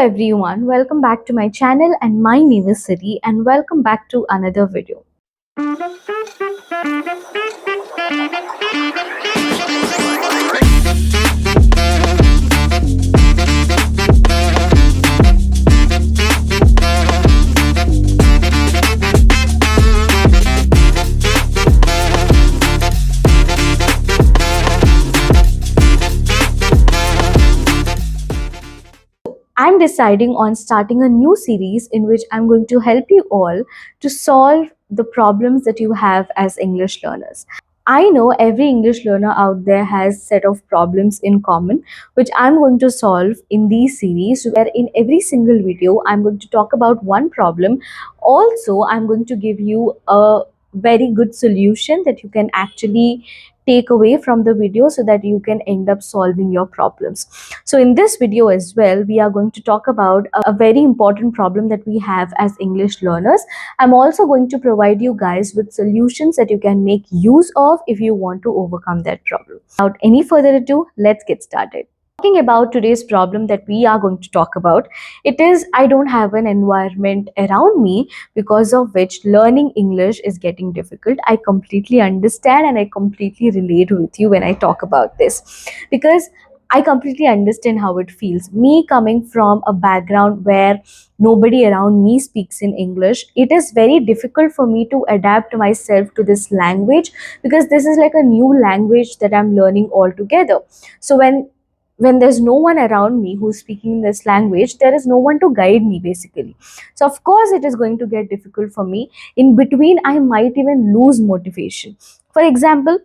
everyone, welcome back to my channel and my name is Siri and welcome back to another video. I'm deciding on starting a new series in which I'm going to help you all to solve the problems that you have as English learners. I know every English learner out there has set of problems in common which I'm going to solve in these series, where in every single video I'm going to talk about one problem. Also, I'm going to give you a very good solution that you can actually take away from the video so that you can end up solving your problems. So in this video as well, we are going to talk about a very important problem that we have as English learners. I'm also going to provide you guys with solutions that you can make use of if you want to overcome that problem. Without any further ado, let's get started. Talking about today's problem that we are going to talk about, it is I don't have an environment around me because of which learning English is getting difficult. I completely understand and I completely relate with you when I talk about this, because I completely understand how it feels. Me coming from a background where nobody around me speaks in English, it is very difficult for me to adapt myself to this language, because this is like a new language that I'm learning altogether. So when there's no one around me who's speaking this language, there is no one to guide me basically. So of course it is going to get difficult for me. In between, I might even lose motivation. For example,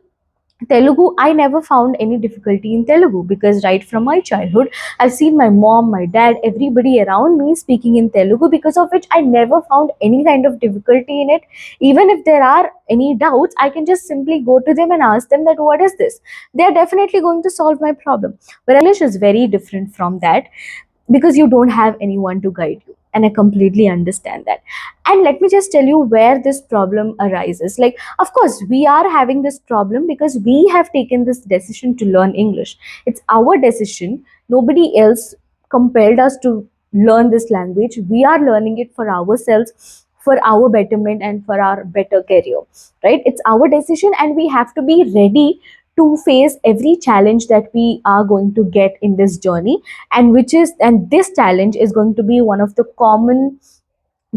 Telugu, I never found any difficulty in Telugu because right from my childhood, I've seen my mom, my dad, everybody around me speaking in Telugu, because of which I never found any kind of difficulty in it. Even if there are any doubts, I can just simply go to them and ask them that what is this? They are definitely going to solve my problem. But English is very different from that, because you don't have anyone to guide you, and I completely understand that. And let me just tell you where this problem arises. Like, of course we are having this problem because we have taken this decision to learn English. It's our decision. Nobody else compelled us to learn this language. We are learning it for ourselves, for our betterment and for our better career, right? It's our decision and we have to be ready to face every challenge that we are going to get in this journey, and this challenge is going to be one of the common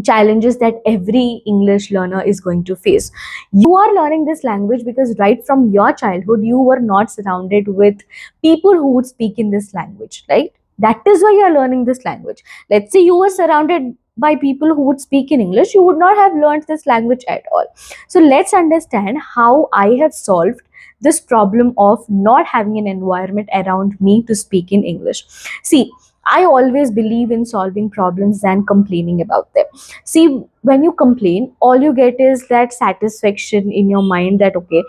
challenges that every English learner is going to face. You are learning this language because right from your childhood you were not surrounded with people who would speak in this language, right? That is why you are learning this language. Let's say you were surrounded by people who would speak in English, you would not have learned this language at all. So let's understand how I have solved this problem of not having an environment around me to speak in English. See, I always believe in solving problems than complaining about them. See, when you complain, all you get is that satisfaction in your mind that, okay,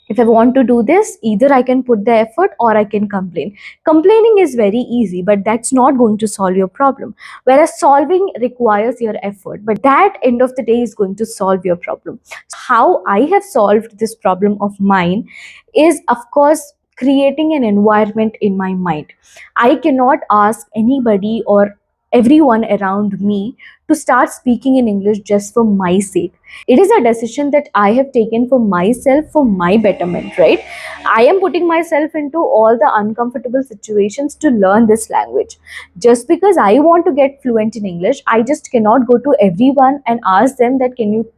if I want to do this, either I can put the effort or I can complain. Complaining is very easy, but that's not going to solve your problem. Whereas solving requires your effort, but that end of the day is going to solve your problem. How I have solved this problem of mine is, of course, creating an environment in my mind. I cannot ask anybody or everyone around me to start speaking in English just for my sake. It is a decision that I have taken for myself, for my betterment, right? I am putting myself into all the uncomfortable situations to learn this language. Just because I want to get fluent in English, I just cannot go to everyone and ask them that, can you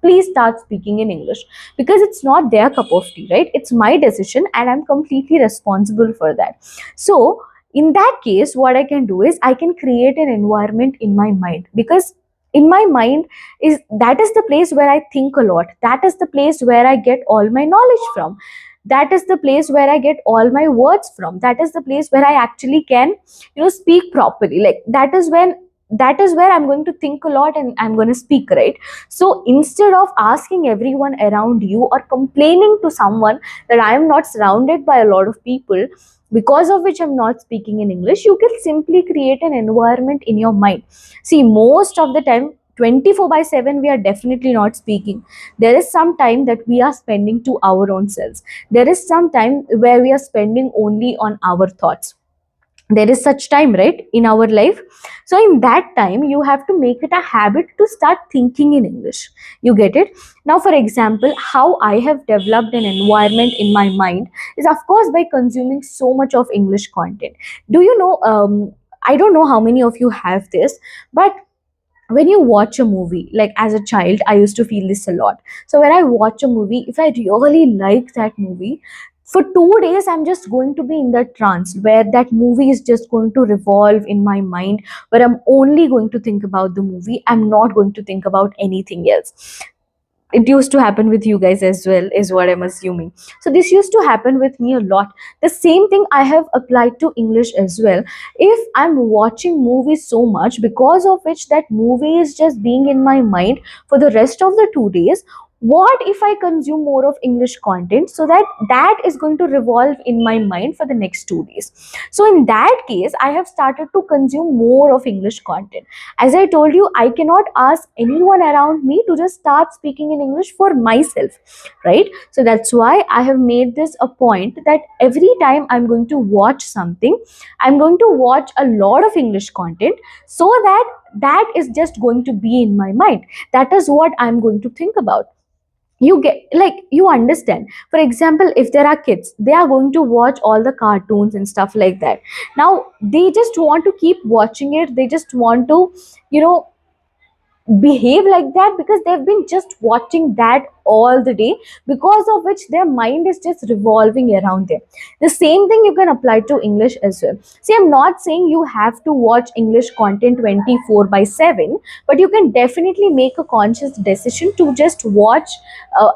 please start speaking in English? Because it's not their cup of tea, right? It's my decision and I'm completely responsible for that. So in that case, what I can do is I can create an environment in my mind, because in my mind is that is the place where I think a lot. That is the place where I get all my knowledge from. That is the place where I get all my words from. That is the place where I actually can, speak properly. Like, that is where I'm going to think a lot and I'm going to speak, right? So instead of asking everyone around you or complaining to someone that I am not surrounded by a lot of people because of which I'm not speaking in English, you can simply create an environment in your mind. See, most of the time, 24 by 7, we are definitely not speaking. There is some time that we are spending to our own selves. There is some time where we are spending only on our thoughts. there is such time, right, in our life. So in that time you have to make it a habit to start thinking in English. You get it? Now, for example, how I have developed an environment in my mind is, of course, by consuming so much of English content. Do you know, I don't know how many of you have this, but when you watch a movie, like as a child I used to feel this a lot. So when I watch a movie, if I really like that movie, for 2 days I'm just going to be in that trance where that movie is just going to revolve in my mind, where I'm only going to think about the movie, I'm not going to think about anything else. It used to happen with you guys as well, is what I'm assuming. So this used to happen with me a lot. The same thing I have applied to English as well. If I'm watching movies so much, because of which that movie is just being in my mind for the rest of the 2 days, what if I consume more of English content, so that that is going to revolve in my mind for the next 2 days? So in that case I have started to consume more of English content. As I told you, I cannot ask anyone around me to just start speaking in English for myself, right? So that's why I have made this a point that every time I'm going to watch something, I'm going to watch a lot of English content, so that that is just going to be in my mind. That is what I'm going to think about. You get, like, you understand. For example, if there are kids, they are going to watch all the cartoons and stuff like that. Now they just want to keep watching it, they just want to, you know, behave like that, because they've been just watching that all the day, because of which their mind is just revolving around them. The same thing you can apply to English as well. See, I'm not saying you have to watch English content 24 by 7, but you can definitely make a conscious decision to just watch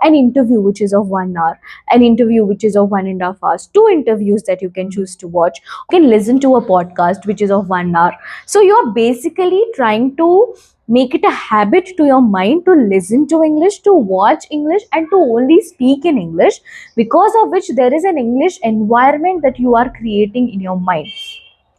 an interview which is of 1 hour, an interview which is of 1.5 hours, two interviews that you can choose to watch. You can listen to a podcast which is of 1 hour. So you're basically trying to make it a habit to your mind to listen to English, to watch English, and to only speak in English, because of which there is an English environment that you are creating in your mind.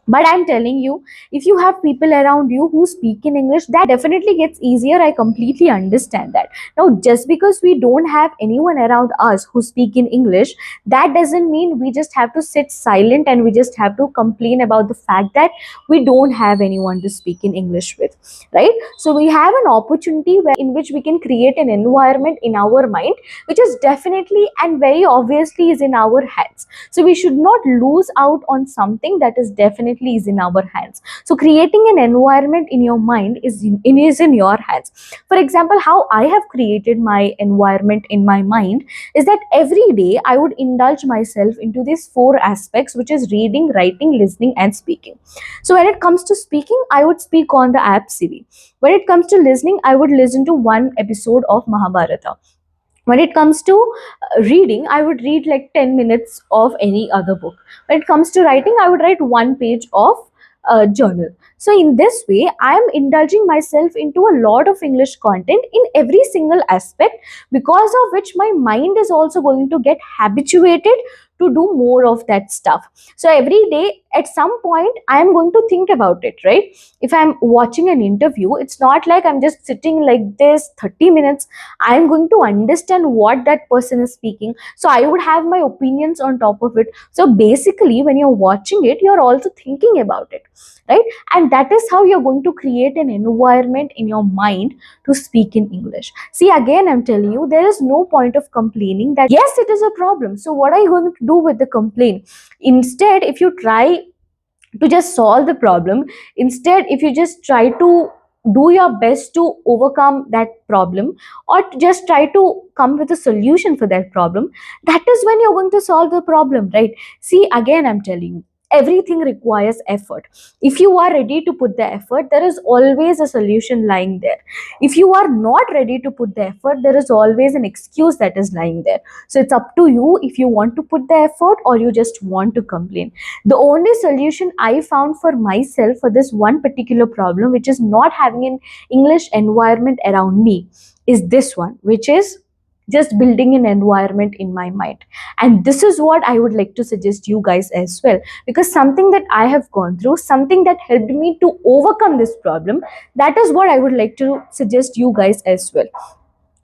But I'm telling you, if you have people around you who speak in English, that definitely gets easier. I completely understand that. Now, just because we don't have anyone around us who speak in English, that doesn't mean we just have to sit silent and we just have to complain about the fact that we don't have anyone to speak in English with, right? So we have an opportunity where in which we can create an environment in our mind which is definitely and very obviously is in our hands. So we should not lose out on something that is definitely is in our hands. So creating an environment in your mind is in your hands. For example, how I have created my environment in my mind is that every day I would indulge myself into these four aspects, which is reading, writing, listening, and speaking. So when it comes to speaking, I would speak on the app Sivi. When it comes to listening, I would listen to one episode of Mahabharata. When it comes to reading, I would read like 10 minutes of any other book. When it comes to writing, I would write one page of a journal. So in this way I am indulging myself into a lot of English content in every single aspect, because of which my mind is also going to get habituated to do more of that stuff. So every day at some point I am going to think about it, right? If I'm watching an interview, it's not like I'm just sitting like this 30 minutes. I am going to understand what that person is speaking. So I would have my opinions on top of it. So basically, when you're watching it, you're also thinking about it, right? And that is how you're going to create an environment in your mind to speak in English. See, again, I'm telling you, there is no point of complaining that yes, it is a problem. So what are you going to do with the complaint? Instead, if you try to just solve the problem, instead if you just try to do your best to overcome that problem, or to just try to come with a solution for that problem, that is when you're going to solve the problem, right? See, again, I'm telling you, everything requires effort. If you are ready to put the effort, there is always a solution lying there. If you are not ready to put the effort, there is always an excuse that is lying there. So it's up to you if you want to put the effort or you just want to complain. The only solution I found for myself for this one particular problem, which is not having an English environment around me, is this one, which is just building an environment in my mind. And this is what I would like to suggest you guys as well, because something that I have gone through, something that helped me to overcome this problem, that is what I would like to suggest you guys as well.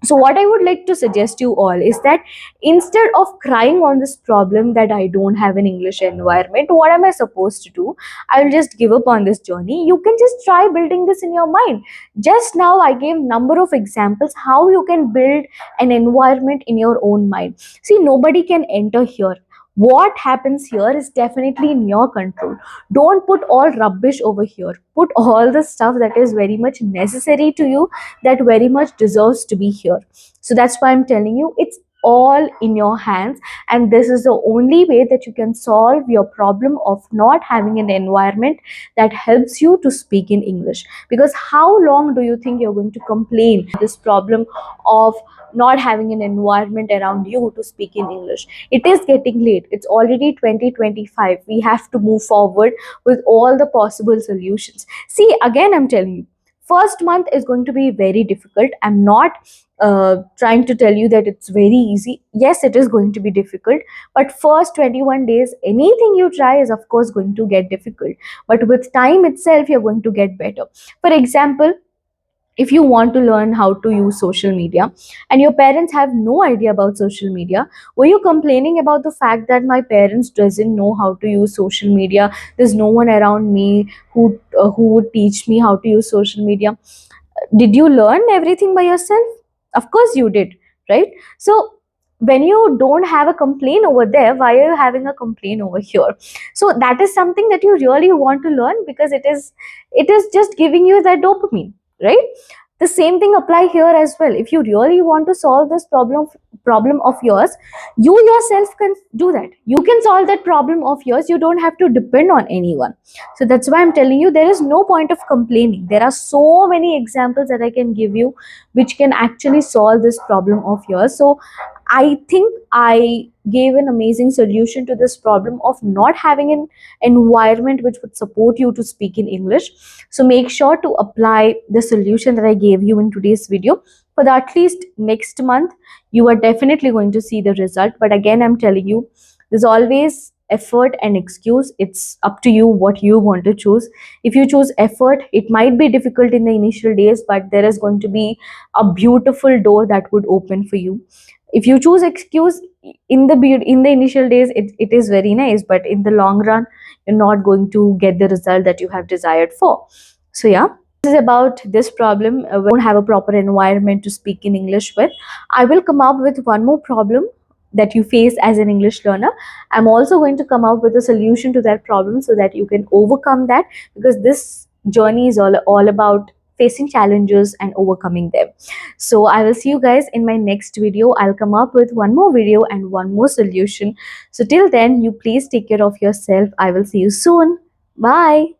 So what I would like to suggest you all is that instead of crying on this problem that I don't have an English environment, what am I supposed to do? I'll just give up on this journey. You can just try building this in your mind. Just now I gave number of examples how you can build an environment in your own mind. See, nobody can enter here. What happens here is definitely in your control. Don't put all rubbish over here. Put all the stuff that is very much necessary to you, that very much deserves to be here. So that's why I'm telling you, it's all in your hands, and this is the only way that you can solve your problem of not having an environment that helps you to speak in English. Because how long do you think you're going to complain this problem of not having an environment around you to speak in English? It is getting late. It's already 2025. We have to move forward with all the possible solutions. See, again, I'm telling you, first month is going to be very difficult. I'm not trying to tell you that it's very easy. Yes, it is going to be difficult, but first 21 days, anything you try is of course going to get difficult, but with time itself you're going to get better. For example, if you want to learn how to use social media and your parents have no idea about social media, were you complaining about the fact that my parents doesn't know how to use social media, there's no one around me who would teach me how to use social media? Did you learn everything by yourself? Of course you did, right? So when you don't have a complaint over there, why are you having a complaint over here? So that is something that you really want to learn, because it is just giving you that dopamine, right? The same thing apply here as well. If you really want to solve this problem of yours, you yourself can do that. You can solve that problem of yours. You don't have to depend on anyone. So that's why I'm telling you, there is no point of complaining. There are so many examples that I can give you which can actually solve this problem of yours. So I think I gave an amazing solution to this problem of not having an environment which would support you to speak in English. So make sure to apply the solution that I gave you in today's video. For the at least next month, you are definitely going to see the result. But again, I'm telling you, there's always effort and excuse. It's up to you what you want to choose. If you choose effort, it might be difficult in the initial days, but there is going to be a beautiful door that would open for you. If you choose excuse in the initial days, it is very nice, but in the long run you're not going to get the result that you have desired for. So yeah, this is about this problem. We don't have a proper environment to speak in English with. I will come up with one more problem that you face as an English learner. I'm also going to come up with a solution to that problem so that you can overcome that, because this journey is all about facing challenges and overcoming them. So I will see you guys in my next video. I'll come up with one more video and one more solution. So till then, you please take care of yourself. I will see you soon. Bye.